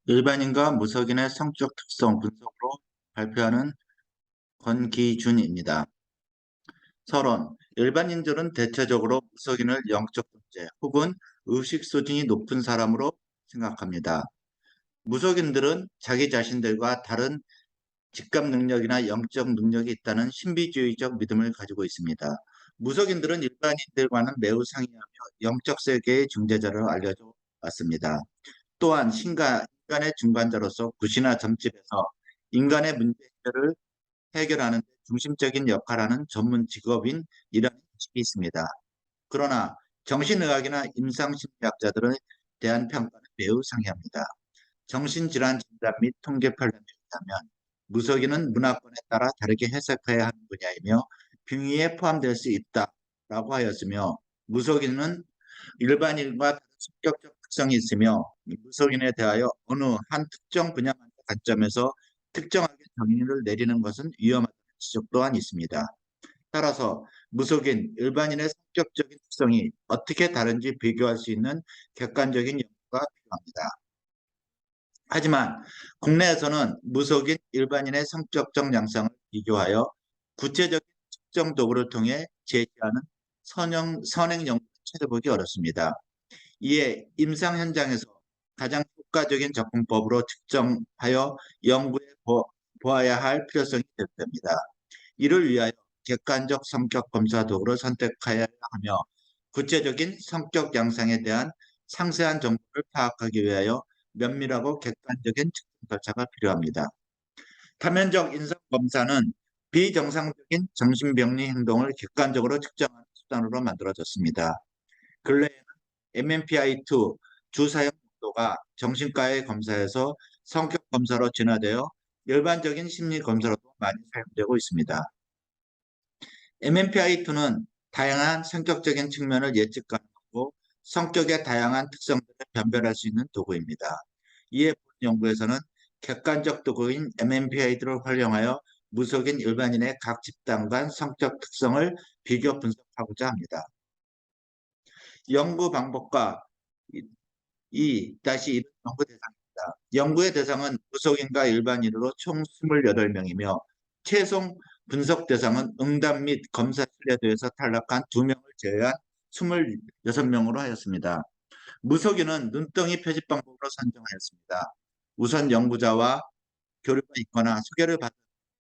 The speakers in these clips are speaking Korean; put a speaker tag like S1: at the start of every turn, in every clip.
S1: 일반인과 무속인의 성적 특성 분석으로 발표하는 권기준입니다. 서론: 일반인들은 대체적으로 무속인을 영적 존재 혹은 의식 수준이 높은 사람으로 생각합니다. 무속인들은 자기 자신들과 다른 직감 능력이나 영적 능력이 있다는 신비주의적 믿음을 가지고 있습니다. 무속인들은 일반인들과는 매우 상이하며 영적 세계의 중재자로 알려져 왔습니다. 또한 인간의 중간자로서 굿이나 점집에서 인간의 문제 해결을 해결하는 데 중심적인 역할하는 전문 직업인이라는 인식이 있습니다. 그러나 정신의학이나 임상심리학자들에 대한 평가는 매우 상이합니다. 정신질환 진단 및 통계 판단에 의하면 무속인은 문화권에 따라 다르게 해석해야 하는 분야이며 빙의에 포함될 수 있다라고 하였으며, 무속인은 일반인과 다른 성격적 특성이 있으며 무속인에 대하여 어느 한 특정 분야만의 관점에서 특정하게 정의를 내리는 것은 위험하다는 지적 또한 있습니다. 따라서 무속인, 일반인의 성격적인 특성이 어떻게 다른지 비교할 수 있는 객관적인 연구가 필요합니다. 하지만 국내에서는 무속인, 일반인의 성격적 양상을 비교하여 구체적인 측정 도구를 통해 제시하는 선행 연구를 찾아보기 어렵습니다. 이에 임상 현장에서 가장 효과적인 접근법으로 측정하여 연구해 보아야 할 필요성이 대두됩니다. 이를 위하여 객관적 성격 검사 도구를 선택해야 하며 구체적인 성격 양상에 대한 상세한 정보를 파악하기 위하여 면밀하고 객관적인 측정 절차가 필요합니다. 타면적 인성 검사는 비정상적인 정신병리 행동을 객관적으로 측정하는 수단으로 만들어졌습니다. 근래에는 MMPI-2 주사형 정도가 정신과의 검사에서 성격 검사로 진화되어 일반적인 심리 검사로도 많이 사용되고 있습니다. MMPI-2는 다양한 성격적인 측면을 예측 가능하고 성격의 다양한 특성들을 변별할 수 있는 도구입니다. 이에 본 연구에서는 객관적 도구인 MMPI-2를 활용하여 무속인 일반인의 각 집단 간 성격 특성을 비교 분석하고자 합니다. 연구 방법과 다시 연구 대상입니다. 연구의 대상은 무속인과 일반인으로 총 28명이며 최종 분석 대상은 응답 및 검사 신뢰도에서 탈락한 2명을 제외한 26명으로 하였습니다. 무속인은 눈덩이 표집 방법으로 선정하였습니다. 우선 연구자와 교류가 있거나 소개를 받은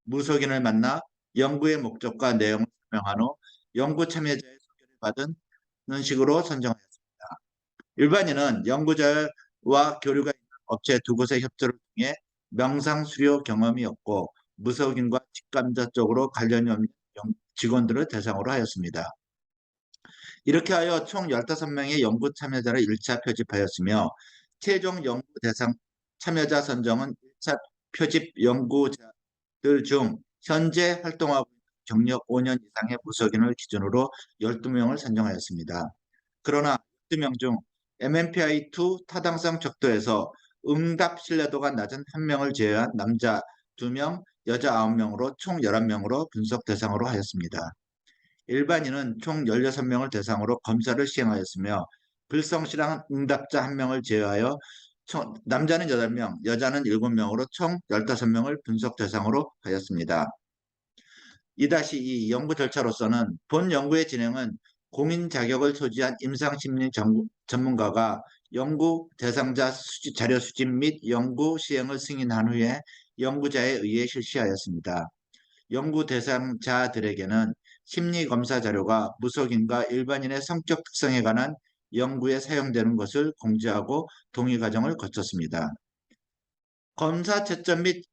S1: 무속인을 만나 연구의 목적과 내용을 설명한 후 연구 참여자의 소개를 받은 식으로 선정하였습니다. 일반인은 연구자와 교류가 있는 업체 두 곳의 협조를 통해 명상 수료 경험이 없고 무속인과 직감자적으로 관련이 없는 직원들을 대상으로 하였습니다. 이렇게 하여 총 15명의 연구 참여자를 1차 표집하였으며 최종 연구 대상 참여자 선정은 1차 표집 연구자들 중 현재 활동하고 있는 경력 5년 이상의 무속인을 기준으로 12명을 선정하였습니다. 그러나 12명 중 MMPI-2 타당성 척도에서 응답 신뢰도가 낮은 1명을 제외한 남자 2명, 여자 9명으로 총 11명으로 분석 대상으로 하였습니다. 일반인은 총 16명을 대상으로 검사를 시행하였으며 불성실한 응답자 1명을 제외하여 남자는 8명, 여자는 7명으로 총 15명을 분석 대상으로 하였습니다. 2-2 연구 절차로서는 본 연구의 진행은 공인 자격을 소지한 임상심리 전문가가 연구 대상자 자료 수집 및 연구 시행을 승인한 후에 연구자에 의해 실시하였습니다. 연구 대상자들에게는 심리검사 자료가 무속인과 일반인의 성격 특성에 관한 연구에 사용되는 것을 공지하고 동의 과정을 거쳤습니다. 검사 채점 및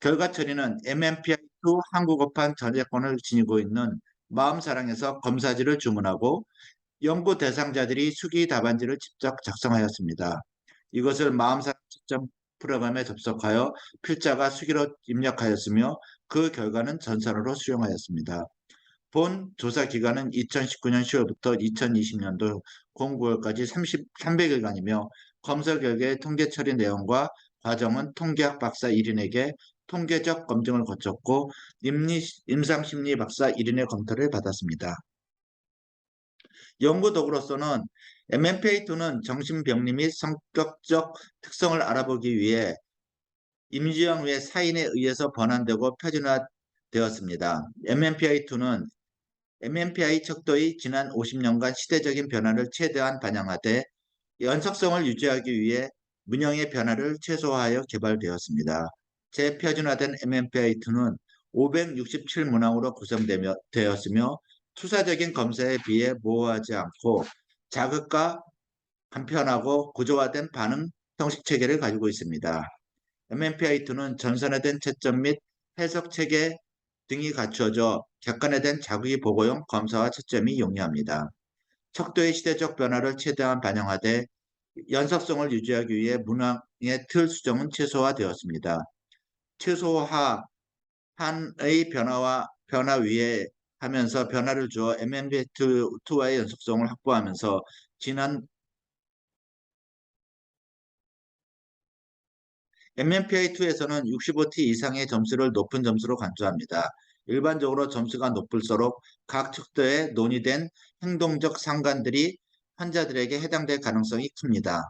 S1: 결과 처리는 MMPI-2 한국어판 저작권을 지니고 있는 마음사랑에서 검사지를 주문하고 연구 대상자들이 수기 답안지를 직접 작성하였습니다. 이것을 마음사랑 채점 프로그램에 접속하여 필자가 수기로 입력하였으며 그 결과는 전산으로 수용하였습니다. 본 조사 기간은 2019년 10월부터 2020년도 09월까지 300일간이며 검사 결과의 통계 처리 내용과 과정은 통계학 박사 1인에게 통계적 검증을 거쳤고 임상심리 박사 1인의 검토를 받았습니다. 연구 도구로서는 MMPI-2는 정신병리 및 성격적 특성을 알아보기 위해 임시완 후에 사인에 의해서 번안되고 표준화되었습니다. MMPI-2는 MMPI 척도의 지난 50년간 시대적인 변화를 최대한 반영하되 연속성을 유지하기 위해 문형의 변화를 최소화하여 개발되었습니다. 재표준화된 MMPI-2는 567문항으로 구성되었으며 투사적인 검사에 비해 모호하지 않고 자극과 간편하고 구조화된 반응 형식 체계를 가지고 있습니다. MMPI-2는 전선화된 채점 및 해석 체계 등이 갖추어져 객관화된 자극이 보고용 검사와 채점이 용이합니다. 척도의 시대적 변화를 최대한 반영하되 연속성을 유지하기 위해 문항의 틀 수정은 최소화되었습니다. 최소화한의 변화 위에 하면서 변화를 주어 MMPI-2와의 연속성을 확보하면서 지난 MMPI-2에서는 65T 이상의 점수를 높은 점수로 간주합니다. 일반적으로 점수가 높을수록 각 척도에 논의된 행동적 상관들이 환자들에게 해당될 가능성이 큽니다.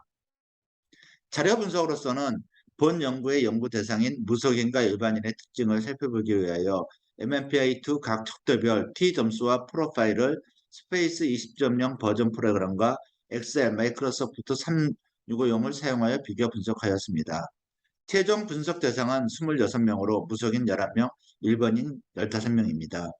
S1: 자료 분석으로서는 본 연구의 연구 대상인 무속인과 일반인의 특징을 살펴보기 위하여 MMPI-2 각 척도별 T 점수와 프로파일을 스페이스 20.0 버전 프로그램과 엑셀, 마이크로소프트 365을 사용하여 비교 분석하였습니다. 최종 분석 대상은 26명으로 무속인 11명, 일반인 15명입니다.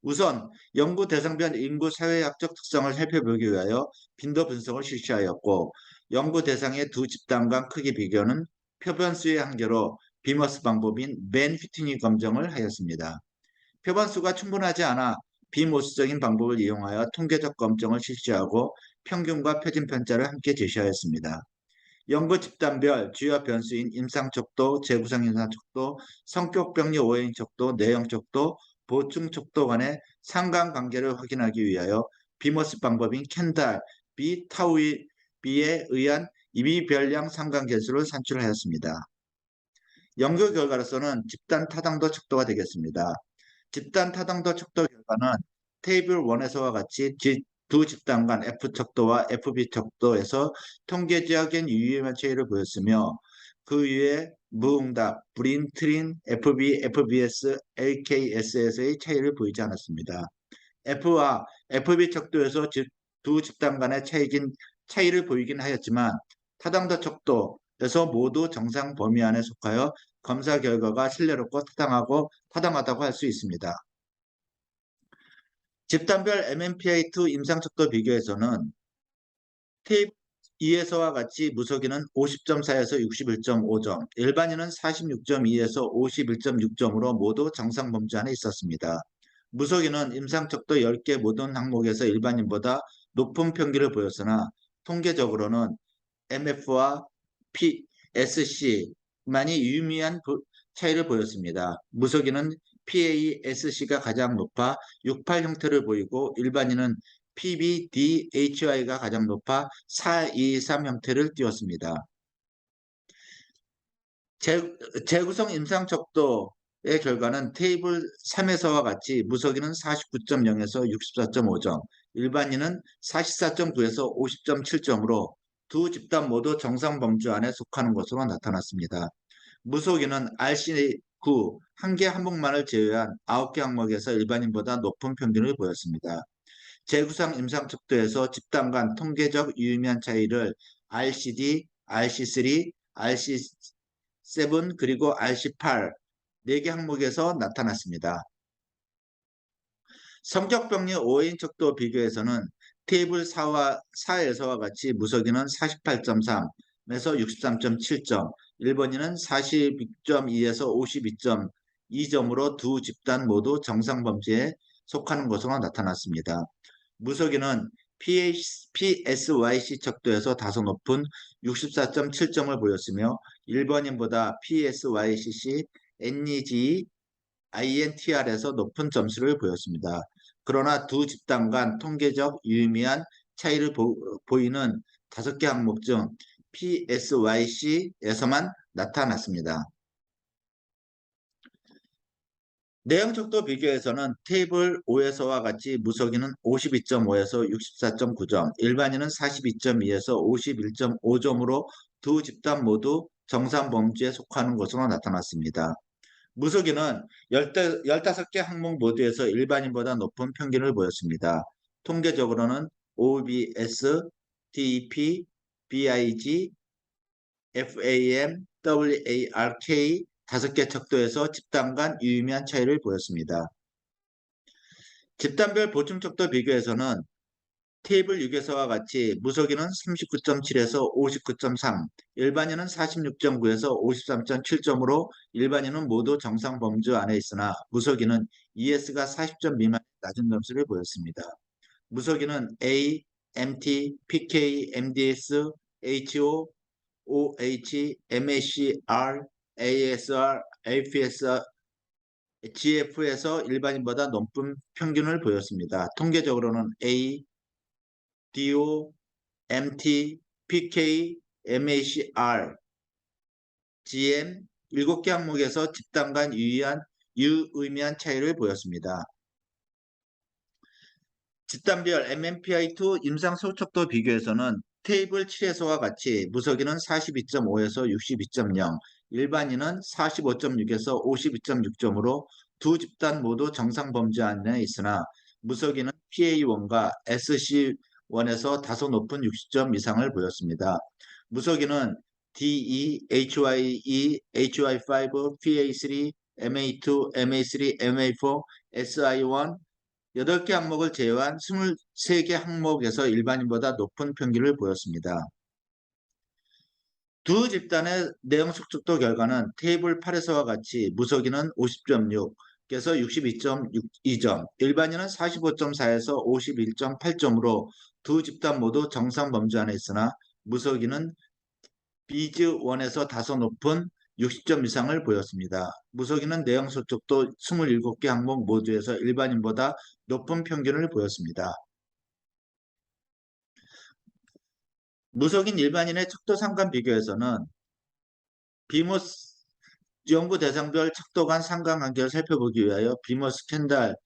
S1: 우선 연구 대상별 인구 사회학적 특성을 살펴보기 위하여 빈도 분석을 실시하였고 연구 대상의 두 집단 간 크기 비교는 표본수의 한계로 비머스 방법인 맨 휘트니 검정을 하였습니다. 표본수가 충분하지 않아 비모수적인 방법을 이용하여 통계적 검정을 실시하고 평균과 표준 편차를 함께 제시하였습니다. 연구 집단별 주요 변수인 임상척도, 재구성 임상척도, 성격병리 오해인 척도, 내용 척도, 보충 척도 간의 상관관계를 확인하기 위하여 비머스 방법인 켄달, B, 타우이, B에 의한 이비별량 상관계수를 산출하였습니다. 연구 결과로서는 집단 타당도 척도가 되겠습니다. 집단 타당도 척도 결과는 테이블 1에서와 같이 두 집단 간 F척도와 FB척도에서 통계적인 유의미한 차이를 보였으며 그 위에 무응답, 브린, 트린, FB, FBS, AKSS의 차이를 보이지 않았습니다. F와 FB 척도에서 두 집단 간의 차이를 보이긴 하였지만 타당도 척도에서 모두 정상 범위 안에 속하여 검사 결과가 신뢰롭고 타당하다고 할 수 있습니다. 집단별 MMPI-2 임상척도 비교에서는 테이프 2에서와 같이 무속인은 50.4에서 61.5점, 일반인은 46.2에서 51.6점으로 모두 정상 범주 안에 있었습니다. 무속인은 임상척도 10개 모든 항목에서 일반인보다 높은 평균을 보였으나 통계적으로는 MF와 PSC만이 유의미한 차이를 보였습니다. 무속인은 PASC가 가장 높아 68 형태를 보이고 일반인은 PBDHI가 가장 높아 423 형태를 띄웠습니다. 재구성 임상척도의 결과는 테이블 3에서와 같이 무속인은 49.0에서 64.5점, 일반인은 44.9에서 50.7점으로 두 집단 모두 정상 범주 안에 속하는 것으로 나타났습니다. 무속인은 RC9 한 개 항목만을 제외한 9개 항목에서 일반인보다 높은 평균을 보였습니다. 재구성 임상척도에서 집단 간 통계적 유의미한 차이를 RCD, RC3, RC7 그리고 RC8 4개 항목에서 나타났습니다. 성격병리 5인 척도 비교에서는 테이블 4에서와 같이 무속인은 48.3에서 63.7점, 일본인은 42.2에서 52.2점으로 두 집단 모두 정상 범주에 속하는 것으로 나타났습니다. 무속인은 PSYC 척도에서 다소 높은 64.7점을 보였으며 일본인보다 PSYCC, NEG, INTR에서 높은 점수를 보였습니다. 그러나 두 집단 간 통계적 유의미한 차이를 보이는 5개 항목 중 PSYC에서만 나타났습니다. 내용 척도 비교에서는 테이블 5에서와 같이 무속인은 52.5에서 64.9점, 일반인은 42.2에서 51.5점으로 두 집단 모두 정상 범주에 속하는 것으로 나타났습니다. 무속인은 15개 항목 모두에서 일반인보다 높은 평균을 보였습니다. 통계적으로는 OBS, TEP, BIG, FAM, WARK 5개 척도에서 집단 간 유의미한 차이를 보였습니다. 집단별 보충 척도 비교에서는 테이블 6에서와 같이 무속인은 39.7에서 59.3, 일반인은 46.9에서 53.7점으로 일반인은 모두 정상 범주 안에 있으나 무속인은 ES가 40점 미만 낮은 점수를 보였습니다. 무속인은 A, MT, PK, MDS, HO, OH, MACR, ASR, APS, GF에서 일반인보다 높은 평균을 보였습니다. 통계적으로는 A, DO, MT, PK, MACR, GM 7개 항목에서 집단 간 유의미한 차이를 보였습니다. 집단별 MMPI2 임상 소척도 비교에서는 테이블 7에서와 같이 무속인은 42.5에서 62.0, 일반인은 45.6에서 52.6점으로 두 집단 모두 정상 범주 안에 있으나 무속인은 PA1과 SC1에서 다소 높은 60점 이상을 보였습니다. 무속인은 DE, HYE, HY5, PA3, MA2, MA3, MA4, SI1 8개 항목을 제외한 23개 항목에서 일반인보다 높은 평균을 보였습니다. 두 집단의 내용 숙적도 결과는 테이블 8에서와 같이 무속인은 50.6에서 62.2점, 일반인은 45.4에서 51.8점으로 두 집단 모두 정상 범주 안에 있으나 무속인은 비즈1에서 다소 높은 60점 이상을 보였습니다. 무속인은 내용 소촉도 27개 항목 모두에서 일반인보다 높은 평균을 보였습니다. 무속인 일반인의 척도 상관 비교에서는 비모스 연구 대상별 척도 간 상관관계를 살펴보기 위하여 비모스 캔달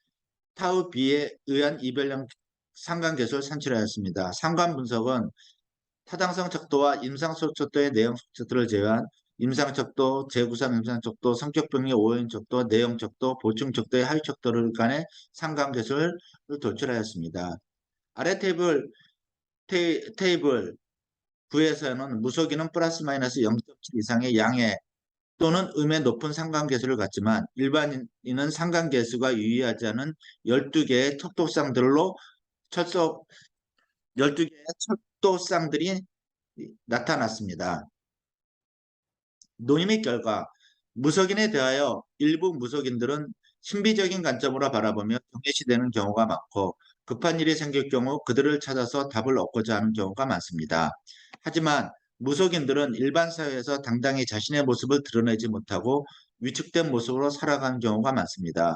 S1: 타우 B에 의한 이별량 상관계수를 산출하였습니다. 상관 분석은 타당성 척도와 임상소 척도의 내용 척도를 제외한 임상 척도, 재구상 임상 척도, 성격병의 오인 척도, 내용 척도, 보충 척도의 하위 척도를 간의 상관계수를 도출하였습니다. 아래 테이블 9에서는 무속인은 플러스 마이너스 0.7 이상의 양의 또는 음의 높은 상관계수를 갖지만 일반인은 상관계수가 유의하지 않은 12개의 척도쌍들로 12개의 척도쌍들이 나타났습니다. 논의 및 결과 무속인에 대하여 일부 무속인들은 신비적인 관점으로 바라보며 경외시되는 경우가 많고 급한 일이 생길 경우 그들을 찾아서 답을 얻고자 하는 경우가 많습니다. 하지만 무속인들은 일반 사회에서 당당히 자신의 모습을 드러내지 못하고 위축된 모습으로 살아가는 경우가 많습니다.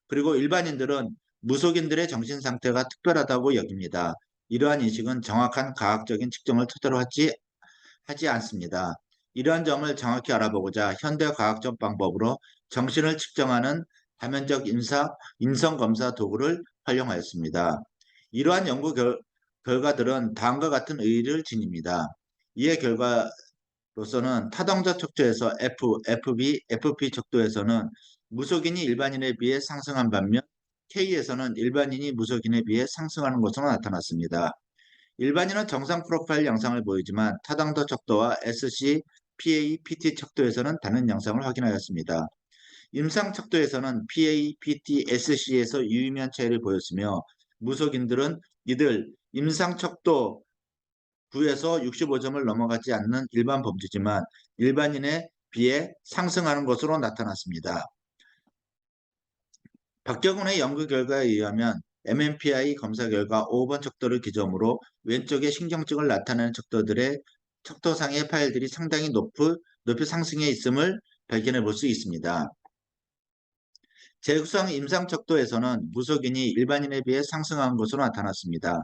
S1: 그리고 일반인들은 무속인들의 정신 상태가 특별하다고 여깁니다. 이러한 인식은 정확한 과학적인 측정을 토대로 하지 않습니다. 이러한 점을 정확히 알아보고자 현대 과학적 방법으로 정신을 측정하는 다면적 인성검사 도구를 활용하였습니다. 이러한 연구 결과들은 다음과 같은 의의를 지닙니다. 이에 결과로서는 타당적 척도에서 F, FB, FP 척도에서는 무속인이 일반인에 비해 상승한 반면 K에서는 일반인이 무속인에 비해 상승하는 것으로 나타났습니다. 일반인은 정상 프로파일 양상을 보이지만 타당도 척도와 SC, PA, PT 척도에서는 다른 양상을 확인하였습니다. 임상 척도에서는 PA, PT, SC에서 유의미한 차이를 보였으며 무속인들은 이들 임상 척도 9에서 65점을 넘어가지 않는 일반 범주지만 일반인에 비해 상승하는 것으로 나타났습니다. 박경훈의 연구 결과에 의하면 MMPI 검사 결과 5번 척도를 기점으로 왼쪽에 신경증을 나타내는 척도들의 척도상의 파일들이 상당히 높이 상승해 있음을 발견해 볼 수 있습니다. 재구성 임상 척도에서는 무속인이 일반인에 비해 상승한 것으로 나타났습니다.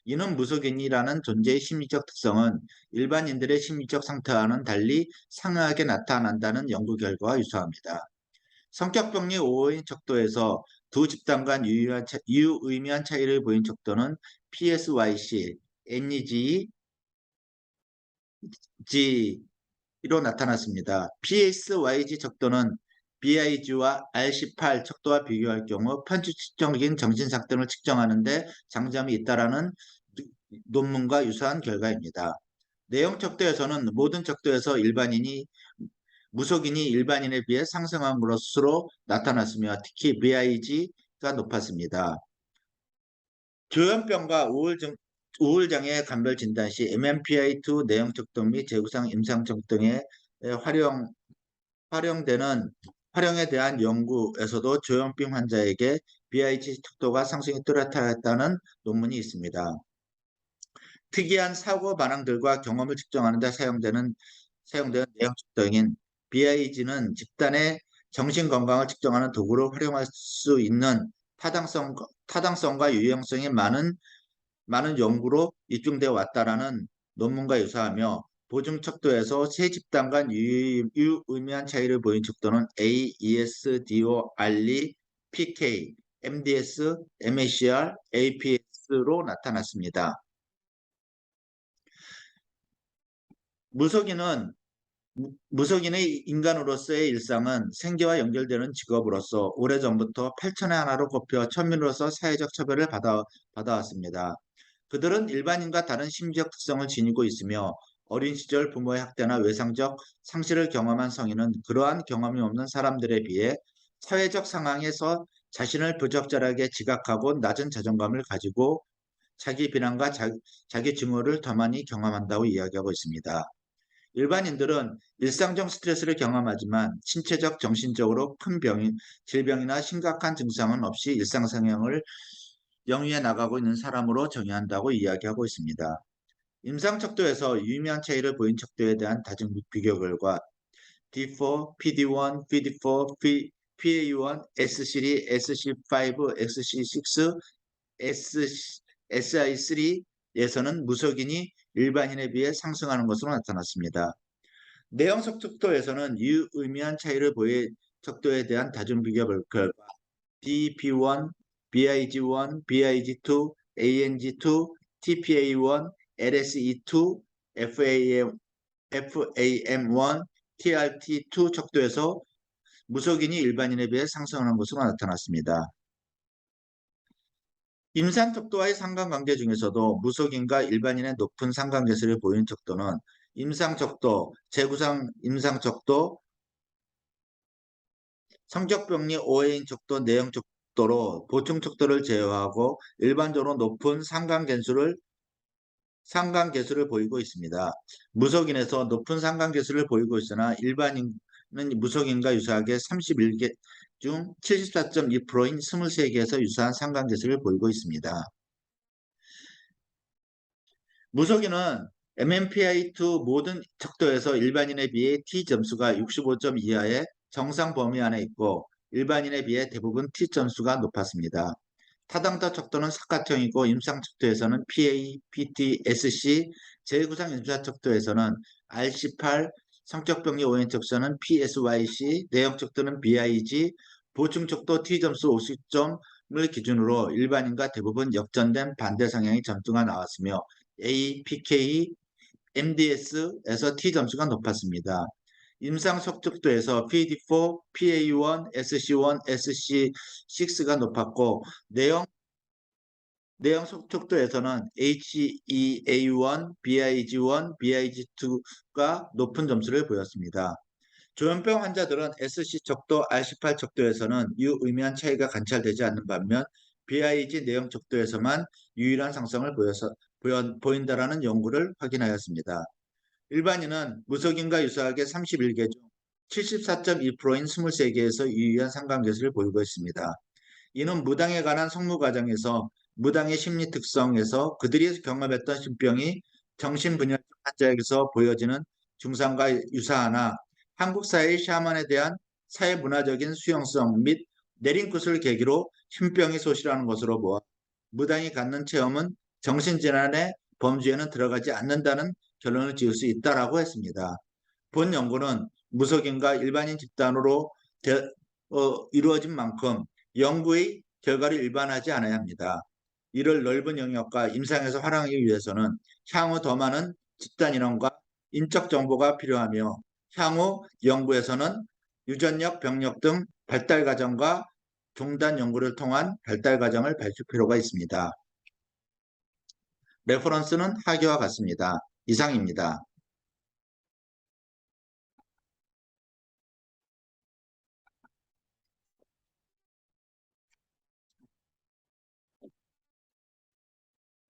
S1: 이는 무속인이라는 존재의 심리적 특성은 일반인들의 심리적 상태와는 달리 상하게 나타난다는 연구 결과와 유사합니다. 성격병리 5인 척도에서 두 집단 간 유의미한 차이를 보인 척도는 PSYC, NEG, G로 나타났습니다. PSYG 척도는 BIG와 R18 척도와 비교할 경우 편집적인 정신상태를 측정하는 데 장점이 있다라는 논문과 유사한 결과입니다. 내용 척도에서는 모든 척도에서 무속인이 일반인에 비해 상승한 것으로 나타났으며 특히 BIG가 높았습니다. 조현병과 우울장애 감별 진단 시 MMPI-2 내용 척도 및 재구상 임상 척도에 활용에 대한 연구에서도 조현병 환자에게 BIG 척도가 상승이 뚜렷하다는 논문이 있습니다. 특이한 사고 반응들과 경험을 측정하는 데 사용되는 내용 척도인 BIG는 집단의 정신 건강을 측정하는 도구로 활용할 수 있는 타당성과 유용성이 많은 연구로 입증되어 왔다라는 논문과 유사하며 보증 척도에서 세 집단 간 유의미한 차이를 보인 척도는 A, ES, DO, RE, PK, MDS, MACR, APS로 나타났습니다. 무속인의 인간으로서의 일상은 생계와 연결되는 직업으로서 오래전부터 8천의 하나로 꼽혀 천민으로서 사회적 처벌을 받아왔습니다. 그들은 일반인과 다른 심리적 특성을 지니고 있으며 어린 시절 부모의 학대나 외상적 상실을 경험한 성인은 그러한 경험이 없는 사람들에 비해 사회적 상황에서 자신을 부적절하게 지각하고 낮은 자존감을 가지고 자기 비난과 자기 증오를 더 많이 경험한다고 이야기하고 있습니다. 일반인들은 일상적 스트레스를 경험하지만 신체적, 정신적으로 큰 질병이나 심각한 증상은 없이 일상생활을 영위해 나가고 있는 사람으로 정의한다고 이야기하고 있습니다. 임상 척도에서 유의미한 차이를 보인 척도에 대한 다중 비교 결과 D4, PD1, PD4, PA1, S3, SC5, XC6, SI3에서는 무속인이 일반인에 비해 상승하는 것으로 나타났습니다. 내용 척도에서는 유의미한 차이를 보인 척도에 대한 다중 비교 결과 DP1, BIG1, BIG2, ANG2, TPA1, LSE2, FAM1, TRT2 척도에서 무속인이 일반인에 비해 상승하는 것으로 나타났습니다. 임상 척도와의 상관관계 중에서도 무속인과 일반인의 높은 상관계수를 보이는 척도는 임상 척도, 재구상 임상 척도, 성격병리 5회인 척도, 내용 척도로 보충 척도를 제외하고 일반적으로 높은 상관계수를 보이고 있습니다. 무속인에서 높은 상관계수를 보이고 있으나 일반인은 무속인과 유사하게 31개 중 74.2%인 23개에서 유사한 상관계수를 보이고 있습니다. 무속인은 MMPI-2 모든 척도에서 일반인에 비해 T점수가 65점 이하의 정상 범위 안에 있고 일반인에 비해 대부분 T점수가 높았습니다. 타당도 척도는 사각형이고 임상 척도에서는 PA, PT, SC, 제9상 임사 척도에서는 R18, 성격병리 5인 척도는 PSYC, 내용 척도는 BIG, 보충 척도 T점수 50점을 기준으로 일반인과 대부분 역전된 반대 성향의 점수가 나왔으며 A, PK, MDS에서 T점수가 높았습니다. 임상 속적도에서 PD4, PA1, SC1, SC6가 높았고 내용 속적도에서는 HEA1, BIG1, BIG2가 높은 점수를 보였습니다. 조현병 환자들은 SC 척도, R18 척도에서는 유의미한 차이가 관찰되지 않는 반면 BIG 내용 척도에서만 유일한 상승을 보인다라는 연구를 확인하였습니다. 일반인은 무속인과 유사하게 31개 중 74.2%인 23개에서 유의한 상관계수를 보이고 있습니다. 이는 무당에 관한 성무 과정에서 무당의 심리 특성에서 그들이 경험했던 신병이 정신분열증 환자에게서 보여지는 증상과 유사하나 한국 사회의 샤먼에 대한 사회문화적인 수용성 및 내린 끝을 계기로 신병이 소실하는 것으로 보아 무당이 갖는 체험은 정신질환의 범주에는 들어가지 않는다는 결론을 지을 수 있다라고 했습니다. 본 연구는 무속인과 일반인 집단으로 이루어진 만큼 연구의 결과를 일반화하지 않아야 합니다. 이를 넓은 영역과 임상에서 활용하기 위해서는 향후 더 많은 집단 인원과 인적 정보가 필요하며 향후 연구에서는 유전력, 병력 등 발달 과정과 종단 연구를 통한 발달 과정을 밝힐 필요가 있습니다. 레퍼런스는 하계와 같습니다. 이상입니다.